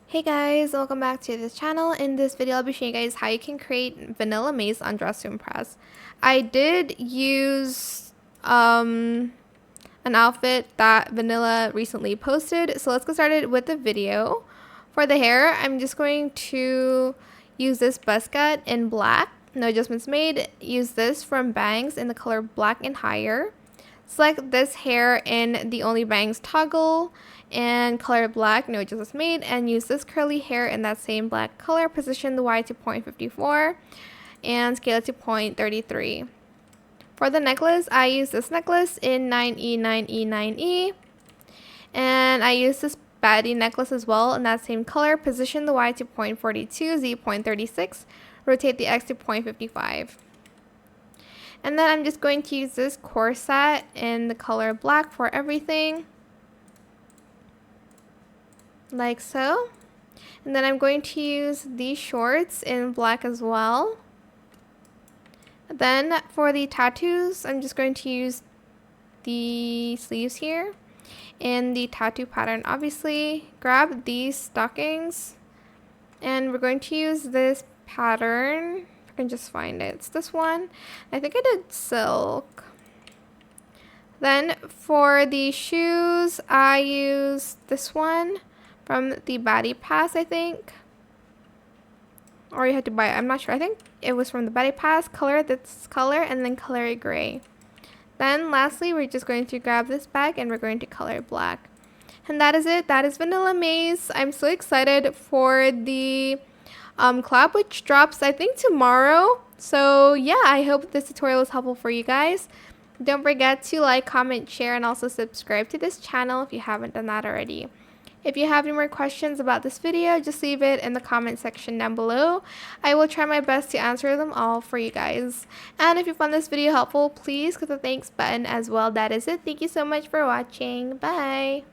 Hey guys, welcome back to this channel. In this video, I'll be showing you guys how you can create Vanillamace on Dress to Impress. I did use an outfit that Vanilla recently posted, so let's get started with the video. For the hair, I'm just going to use this buzz cut in black, no adjustments made. Use this from bangs in the color black and higher. Select this hair in the only bangs toggle and color black, no adjustments made, and use this curly hair in that same black color. Position the Y to 0.54 and scale it to 0.33. For the necklace, I use this necklace in 9E, 9E, 9E, and I use this baddie necklace as well in that same color. Position the Y to 0.42, Z 0.36, rotate the X to 0.55. And then I'm just going to use this corset in the color black for everything. Like so. And then I'm going to use these shorts in black as well. Then for the tattoos, I'm just going to use the sleeves here in the tattoo pattern. Obviously, grab these stockings and we're going to use this pattern. I can just find it. It's this one. I think I did silk. Then for the shoes, I use this one from the Baddie Pass, I think. Or you had to buy it. I'm not sure. I think it was from the Baddie Pass. Color this color and then color it gray. Then lastly, we're just going to grab this bag and we're going to color it black. And that is it. That is Vanillamace. I'm so excited for the collab, which drops I think tomorrow. So yeah, I hope this tutorial was helpful for you guys. Don't forget to like, comment, share, and also subscribe to this channel if you haven't done that already. If you have any more questions about this video, just leave it in the comment section down below. I will try my best to answer them all for you guys. And if you found this video helpful, please click the thanks button as well. That is it. Thank you so much for watching. Bye.